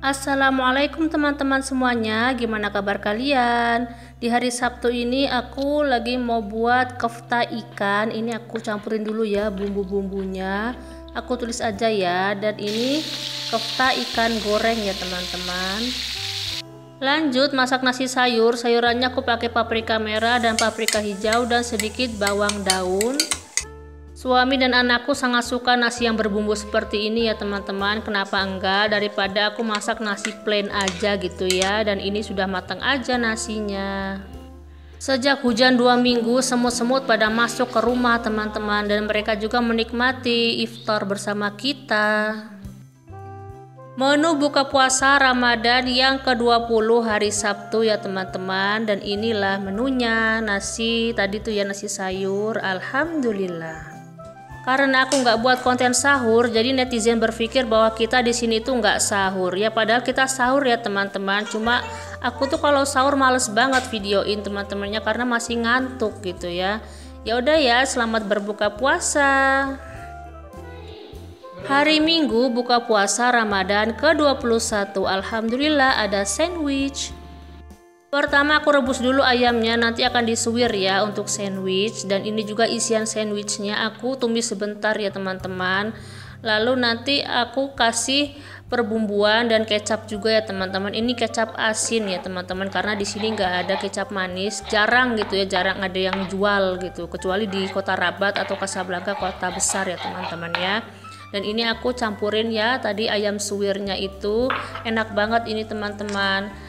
Assalamualaikum teman-teman semuanya, gimana kabar kalian? Di hari Sabtu ini aku lagi mau buat kofta ikan. Ini aku campurin dulu ya bumbu-bumbunya. Aku tulis aja ya, dan ini kofta ikan goreng ya teman-teman. Lanjut masak nasi sayur. Sayurannya aku pakai paprika merah dan paprika hijau dan sedikit bawang daun. Suami dan anakku sangat suka nasi yang berbumbu seperti ini ya teman-teman. Kenapa enggak, daripada aku masak nasi plain aja gitu ya. Dan ini sudah matang aja nasinya. Sejak hujan 2 minggu, semut-semut pada masuk ke rumah teman-teman. Dan mereka juga menikmati iftar bersama kita. Menu buka puasa Ramadan yang ke-20 hari Sabtu ya teman-teman. Dan inilah menunya. Nasi tadi tuh ya, nasi sayur. Alhamdulillah. Karena aku nggak buat konten sahur, jadi netizen berpikir bahwa kita di sini tuh nggak sahur. Ya padahal kita sahur ya teman-teman. Cuma aku tuh kalau sahur males banget videoin teman-temannya karena masih ngantuk gitu ya. Ya udah ya, selamat berbuka puasa. Hari Minggu buka puasa Ramadan ke-21. Alhamdulillah ada sandwich. Pertama aku rebus dulu ayamnya, nanti akan disuwir ya untuk sandwich. Dan ini juga isian sandwichnya aku tumis sebentar ya teman-teman. Lalu nanti aku kasih perbumbuan dan kecap juga ya teman-teman. Ini kecap asin ya teman-teman, karena di sini nggak ada kecap manis, jarang gitu ya, jarang ada yang jual gitu, kecuali di kota Rabat atau Casablanca, kota besar ya teman-teman ya. Dan ini aku campurin ya tadi ayam suwirnya, itu enak banget ini teman-teman.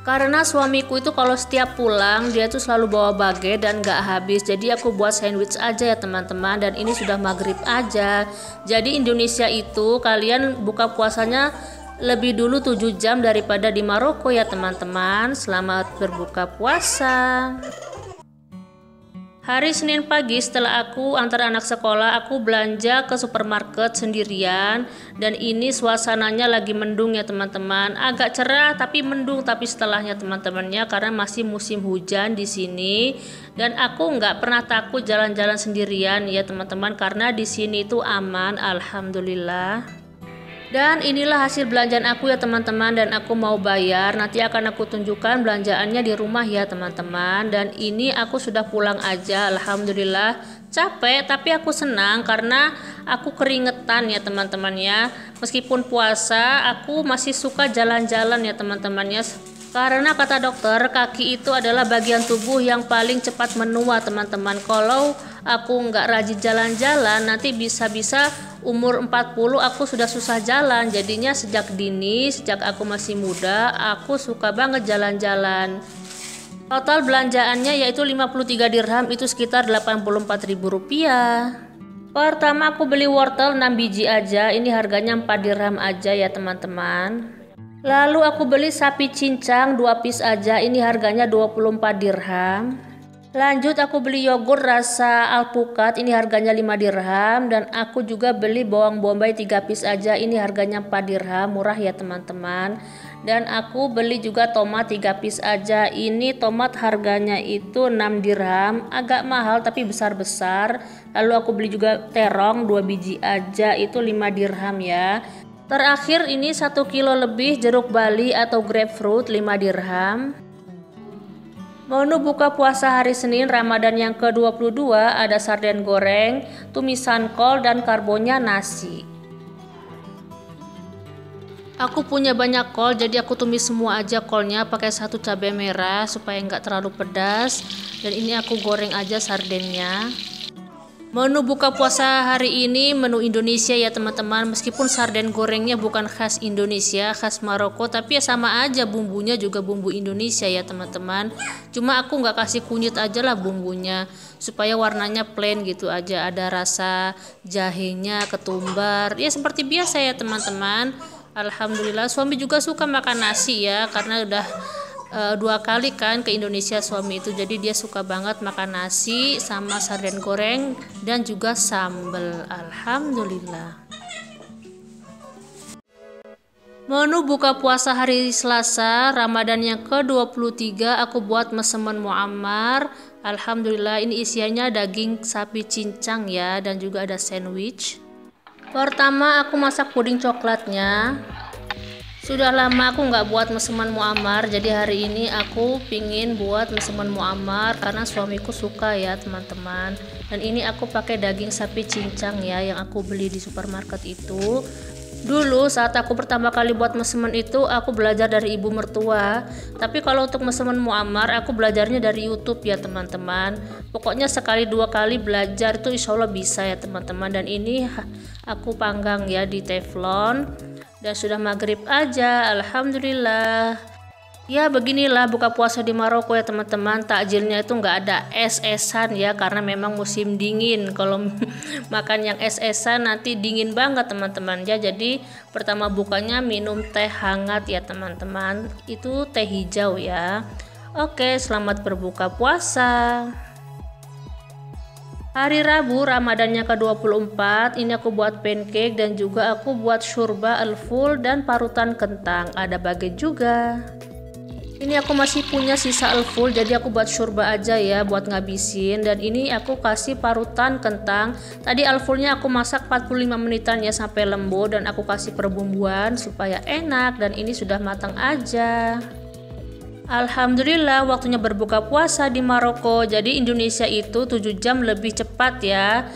Karena suamiku itu kalau setiap pulang dia tuh selalu bawa baget dan gak habis. Jadi aku buat sandwich aja ya teman-teman. Dan ini sudah maghrib aja. Jadi Indonesia itu kalian buka puasanya lebih dulu 7 jam daripada di Maroko ya teman-teman. Selamat berbuka puasa. Hari Senin pagi setelah aku antar anak sekolah, aku belanja ke supermarket sendirian. Dan ini suasananya lagi mendung ya teman-teman. Agak cerah tapi mendung, tapi setelahnya teman-temannya, karena masih musim hujan di sini. Dan aku nggak pernah takut jalan-jalan sendirian ya teman-teman, karena di sini itu aman, alhamdulillah. Dan inilah hasil belanjaan aku ya teman-teman, dan aku mau bayar. Nanti akan aku tunjukkan belanjaannya di rumah ya teman-teman. Dan ini aku sudah pulang aja, alhamdulillah. Capek tapi aku senang karena aku keringetan ya teman-teman ya. Meskipun puasa, aku masih suka jalan-jalan ya teman-teman ya. Karena kata dokter, kaki itu adalah bagian tubuh yang paling cepat menua teman-teman. Kalau aku nggak rajin jalan-jalan, nanti bisa-bisa umur 40 aku sudah susah jalan. Jadinya sejak dini, sejak aku masih muda, aku suka banget jalan-jalan. Total belanjaannya yaitu 53 dirham, itu sekitar 84.000 rupiah. Pertama aku beli wortel 6 biji aja, ini harganya 4 dirham aja ya teman-teman. Lalu aku beli sapi cincang 2 piece aja, ini harganya 24 dirham. Lanjut aku beli yogurt rasa alpukat, ini harganya 5 dirham. Dan aku juga beli bawang bombay 3 piece aja, ini harganya 4 dirham, murah ya teman-teman. Dan aku beli juga tomat 3 piece aja, ini tomat harganya itu 6 dirham, agak mahal tapi besar-besar. Lalu aku beli juga terong 2 biji aja, itu 5 dirham ya. Terakhir ini 1 kilo lebih jeruk bali atau grapefruit 5 dirham. Menu buka puasa hari Senin Ramadan yang ke-22 ada sarden goreng, tumisan kol, dan karbonnya nasi. Aku punya banyak kol, jadi aku tumis semua aja kolnya pakai 1 cabai merah supaya nggak terlalu pedas. Dan ini aku goreng aja sardennya. Menu buka puasa hari ini menu Indonesia ya teman-teman. Meskipun sarden gorengnya bukan khas Indonesia, khas Maroko, tapi ya sama aja, bumbunya juga bumbu Indonesia ya teman-teman. Cuma aku nggak kasih kunyit aja lah bumbunya, supaya warnanya plain gitu aja. Ada rasa jahenya, ketumbar, ya seperti biasa ya teman-teman. Alhamdulillah, suami juga suka makan nasi ya, karena udah 2 kali kan ke Indonesia suami itu, jadi dia suka banget makan nasi sama sarden goreng dan juga sambal. Alhamdulillah. Menu buka puasa hari Selasa Ramadan yang ke-23 aku buat mesemen muammar. Alhamdulillah, ini isiannya daging sapi cincang ya, dan juga ada sandwich. Pertama aku masak puding coklatnya. Sudah lama aku nggak buat meseman muammar, jadi hari ini aku pingin buat meseman muammar karena suamiku suka ya teman-teman. Dan ini aku pakai daging sapi cincang ya yang aku beli di supermarket itu. Dulu saat aku pertama kali buat meseman itu aku belajar dari ibu mertua. Tapi kalau untuk meseman muammar aku belajarnya dari YouTube ya teman-teman. Pokoknya sekali dua kali belajar itu insya Allah bisa ya teman-teman. Dan ini aku panggang ya di teflon. Dan sudah maghrib aja, alhamdulillah. Ya beginilah buka puasa di Maroko ya teman-teman. Takjilnya itu nggak ada es-esan ya karena memang musim dingin. Kalau makan yang es-esan nanti dingin banget teman-teman ya. Jadi pertama bukanya minum teh hangat ya teman-teman. Itu teh hijau ya. Oke, selamat berbuka puasa. Hari Rabu Ramadannya ke-24 ini aku buat pancake dan juga aku buat syurba al-ful dan parutan kentang. Ada baget juga. Ini aku masih punya sisa al-ful jadi aku buat syurba aja ya buat ngabisin. Dan ini aku kasih parutan kentang. Tadi al-fulnya aku masak 45 menitan ya sampai lembut dan aku kasih perbumbuan supaya enak dan ini sudah matang aja. Alhamdulillah waktunya berbuka puasa di Maroko. Jadi Indonesia itu 7 jam lebih cepat ya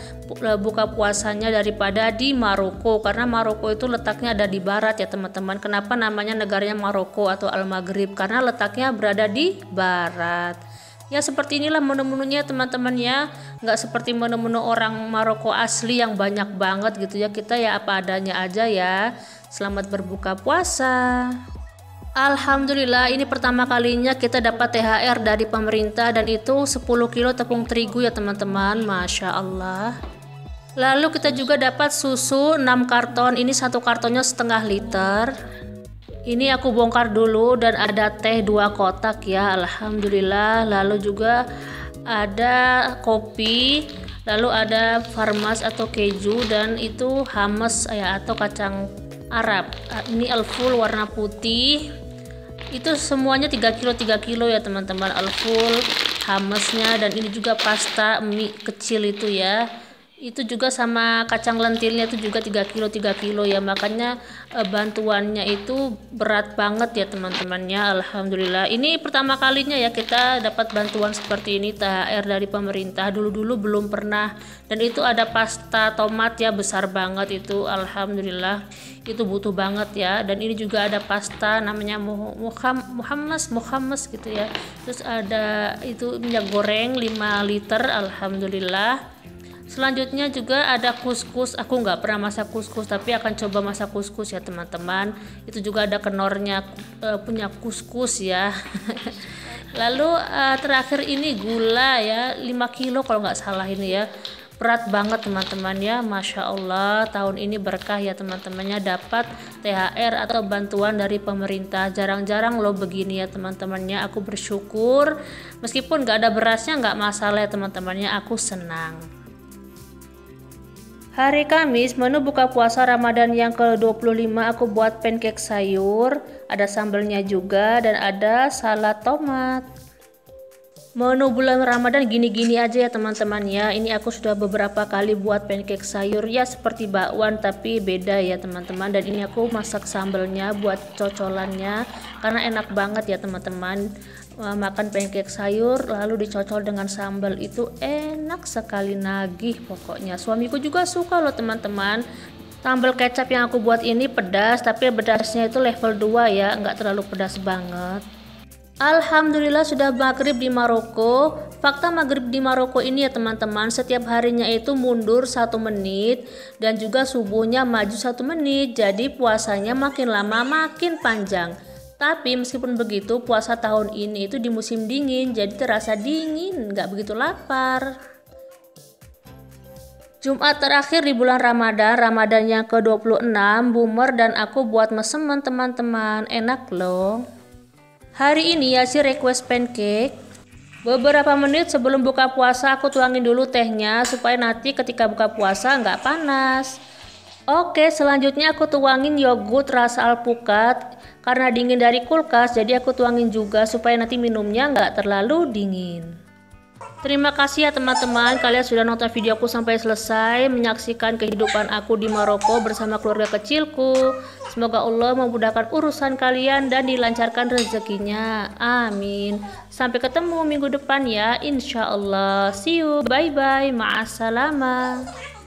buka puasanya daripada di Maroko karena Maroko itu letaknya ada di barat ya teman-teman. Kenapa namanya negaranya Maroko atau Al-Maghrib? Karena letaknya berada di barat. Ya seperti inilah menu-menunya teman-teman ya. Nggak seperti menu-menu orang Maroko asli yang banyak banget gitu ya. Kita ya apa adanya aja ya. Selamat berbuka puasa. Alhamdulillah ini pertama kalinya kita dapat THR dari pemerintah dan itu 10 kilo tepung terigu ya teman-teman. Masya Allah. Lalu kita juga dapat susu 6 karton. Ini satu kartonnya setengah liter. Ini aku bongkar dulu dan ada teh 2 kotak ya. Alhamdulillah. Lalu juga ada kopi. Lalu ada farmas atau keju dan itu hummus ya atau kacang Arab. Ini al-ful warna putih. Itu semuanya 3 kilo ya teman-teman, al-ful, hummusnya dan ini juga pasta mie kecil itu ya. Itu juga sama kacang lentilnya itu juga 3 kilo ya. Makanya bantuannya itu berat banget ya teman-temannya. Alhamdulillah. Ini pertama kalinya ya kita dapat bantuan seperti ini THR dari pemerintah. Dulu-dulu belum pernah. Dan itu ada pasta tomat ya besar banget itu. Alhamdulillah. Itu butuh banget ya. Dan ini juga ada pasta namanya muhammas gitu ya. Terus ada itu minyak goreng 5 liter. Alhamdulillah. Selanjutnya juga ada kuskus. Aku nggak pernah masak kuskus tapi akan coba masak kuskus ya teman-teman. Itu juga ada kenornya punya kuskus ya. Lalu terakhir ini gula ya 5 kilo kalau nggak salah ini ya. Berat banget teman-teman ya. Masya Allah tahun ini berkah ya teman-temannya dapat THR atau bantuan dari pemerintah. Jarang-jarang loh begini ya teman-temannya. Aku bersyukur meskipun nggak ada berasnya nggak masalah ya teman-temannya. Aku senang. Hari Kamis, menu buka puasa Ramadan yang ke-25 aku buat pancake sayur, ada sambelnya juga dan ada salad tomat. Menu bulan Ramadan gini-gini aja ya teman-teman ya. Ini aku sudah beberapa kali buat pancake sayur ya seperti bakwan tapi beda ya teman-teman. Dan ini aku masak sambelnya buat cocolannya karena enak banget ya teman-teman. Makan pancake sayur lalu dicocol dengan sambal itu enak sekali, nagih pokoknya. Suamiku juga suka loh teman-teman. Sambal kecap yang aku buat ini pedas tapi pedasnya itu level 2 ya, nggak terlalu pedas banget. Alhamdulillah sudah maghrib di Maroko. Fakta maghrib di Maroko ini ya teman-teman, setiap harinya itu mundur 1 menit dan juga subuhnya maju 1 menit. Jadi puasanya makin lama makin panjang. Tapi meskipun begitu puasa tahun ini itu di musim dingin, jadi terasa dingin, nggak begitu lapar. Jumat terakhir di bulan Ramadan yang ke-26, Boomer dan aku buat meseman teman-teman, enak loh. Hari ini Yasir request pancake. Beberapa menit sebelum buka puasa aku tuangin dulu tehnya supaya nanti ketika buka puasa nggak panas. Oke, selanjutnya aku tuangin yogurt rasa alpukat. Karena dingin dari kulkas, jadi aku tuangin juga supaya nanti minumnya nggak terlalu dingin. Terima kasih ya teman-teman, kalian sudah nonton videoku sampai selesai, menyaksikan kehidupan aku di Maroko bersama keluarga kecilku. Semoga Allah memudahkan urusan kalian dan dilancarkan rezekinya. Amin. Sampai ketemu minggu depan ya, insya Allah. See you, bye-bye, ma'assalamah.